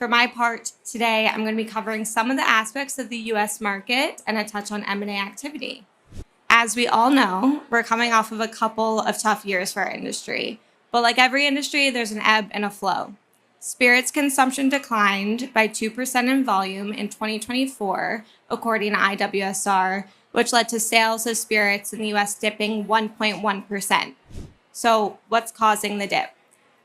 For my part today, I'm going to be covering some of the aspects of the US market and a touch on M&A activity. As we all know, we're coming off of a couple of tough years for our industry. But like every industry, there's an ebb and a flow. Spirits consumption declined by 2% in volume in 2024, according to IWSR, which led to sales of spirits in the US dipping 1.1%. So what's causing the dip?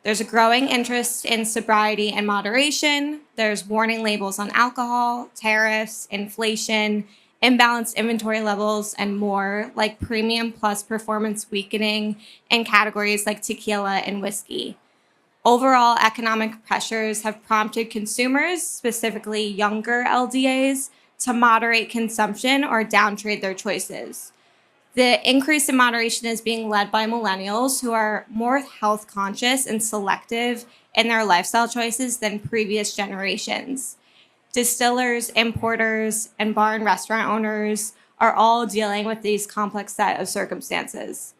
There's a growing interest in sobriety and moderation. There's warning labels on alcohol, tariffs, inflation, imbalanced inventory levels, and more, like premium plus performance weakening in categories like tequila and whiskey. Overall, economic pressures have prompted consumers, specifically younger LDAs, to moderate consumption or downtrade their choices. The increase in moderation is being led by millennials who are more health conscious and selective in their lifestyle choices than previous generations. Distillers, importers, and bar and restaurant owners are all dealing with these complex set of circumstances.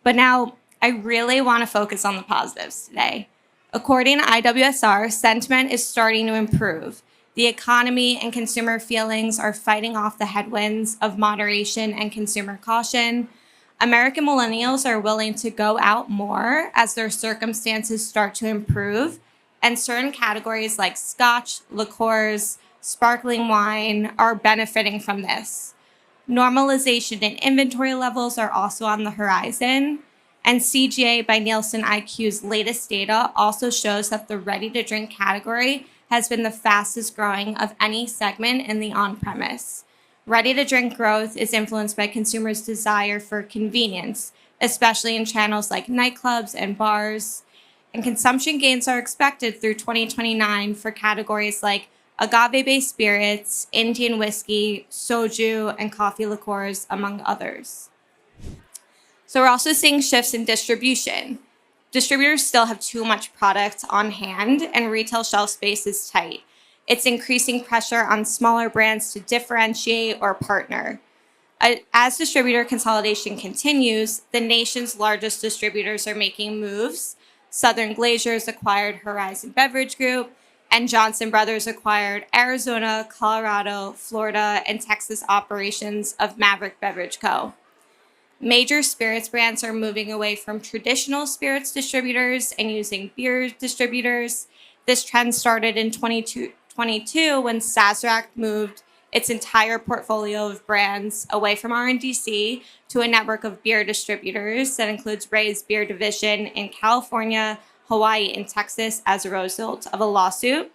But now, I really want to focus on the positives today. According to IWSR, sentiment is starting to improve. The economy and consumer feelings are fighting off the headwinds of moderation and consumer caution. American millennials are willing to go out more as their circumstances start to improve, and certain categories like scotch, liqueurs, sparkling wine are benefiting from this. Normalization in inventory levels are also on the horizon, and CGA by Nielsen IQ's latest data also shows that the ready-to-drink category has been the fastest growing of any segment in the on-premise. Ready-to-drink growth is influenced by consumers' desire for convenience, especially in channels like nightclubs and bars. And consumption gains are expected through 2029 for categories like agave-based spirits, Indian whiskey, soju, and coffee liqueurs, among others. So we're also seeing shifts in distribution. Distributors still have too much product on hand, and retail shelf space is tight. It's increasing pressure on smaller brands to differentiate or partner. As distributor consolidation continues, the nation's largest distributors are making moves. Southern Glazers acquired Horizon Beverage Group, and Johnson Brothers acquired Arizona, Colorado, Florida, and Texas operations of Maverick Beverage Co. Major spirits brands are moving away from traditional spirits distributors and using beer distributors. This trend started in 2022 when Sazerac moved its entire portfolio of brands away from R&DC to a network of beer distributors that includes Ray's Beer Division in California, Hawaii, and Texas as a result of a lawsuit.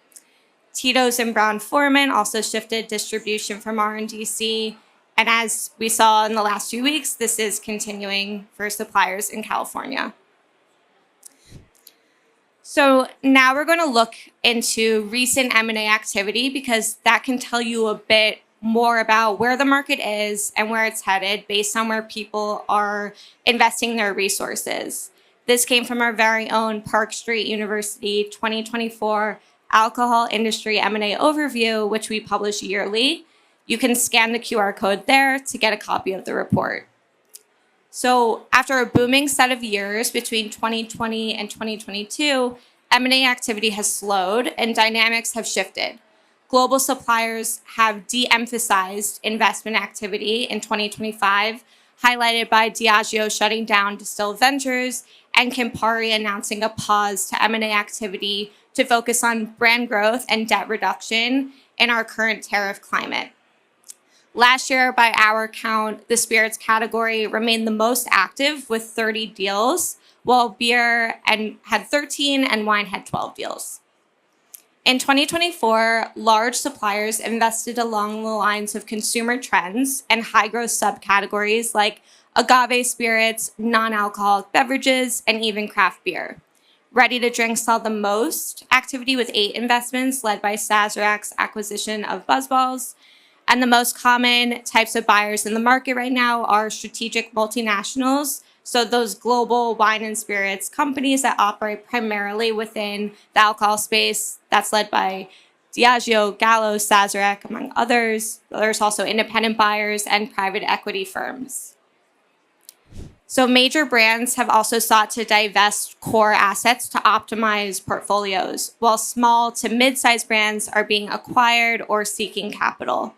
Tito's and Brown-Forman also shifted distribution from R&DC. And as we saw in the last few weeks, this is continuing for suppliers in California. So now we're going to look into recent M&A activity because that can tell you a bit more about where the market is and where it's headed based on where people are investing their resources. This came from our very own Park Street University 2024 Alcohol Industry M&A Overview, which we publish yearly. You can scan the QR code there to get a copy of the report. So after a booming set of years between 2020 and 2022, M&A activity has slowed and dynamics have shifted. Global suppliers have de-emphasized investment activity in 2025, highlighted by Diageo shutting down Distill Ventures and Campari announcing a pause to M&A activity to focus on brand growth and debt reduction in our current tariff climate. Last year, by our count, the spirits category remained the most active with 30 deals, while beer had 13 and wine had 12 deals. In 2024, large suppliers invested along the lines of consumer trends and high-growth subcategories like agave spirits, non-alcoholic beverages, and even craft beer. Ready-to-drink saw the most activity with 8 investments led by Sazerac's acquisition of BuzzBalls. And the most common types of buyers in the market right now are strategic multinationals. So those global wine and spirits companies that operate primarily within the alcohol space, that's led by Diageo, Gallo, Sazerac, among others. There's also independent buyers and private equity firms. So major brands have also sought to divest core assets to optimize portfolios, while small to mid-sized brands are being acquired or seeking capital.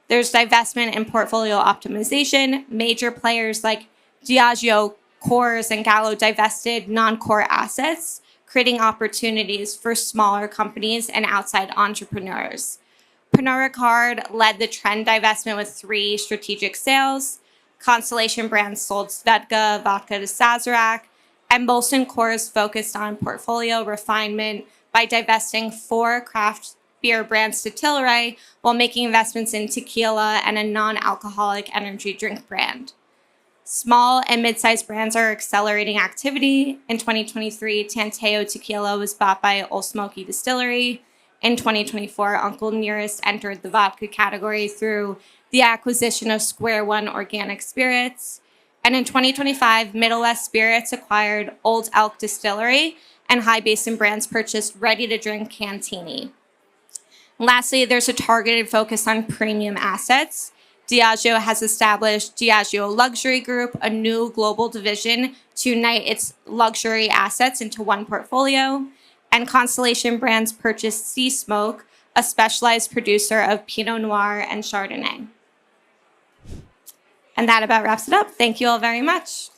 There's divestment and portfolio optimization. Major players like Diageo, Coors, and Gallo divested non-core assets, creating opportunities for smaller companies and outside entrepreneurs. Pernod Ricard led the trend divestment with 3 strategic sales. Constellation Brands sold Svedka Vodka to Sazerac, and Molson Coors focused on portfolio refinement by divesting 4 craft beer brands to Tilray while making investments in tequila and a non-alcoholic energy drink brand. Small and mid-sized brands are accelerating activity. In 2023, Tanteo Tequila was bought by Old Smoky Distillery. In 2024, Uncle Nearest entered the vodka category through the acquisition of Square One Organic Spirits. And in 2025, Middle West Spirits acquired Old Elk Distillery, and High Basin Brands purchased ready-to-drink Cantini. Lastly, there's a targeted focus on premium assets. Diageo has established Diageo Luxury Group, a new global division to unite its luxury assets into one portfolio. And Constellation Brands purchased Sea Smoke, a specialized producer of Pinot Noir and Chardonnay. And that about wraps it up. Thank you all very much.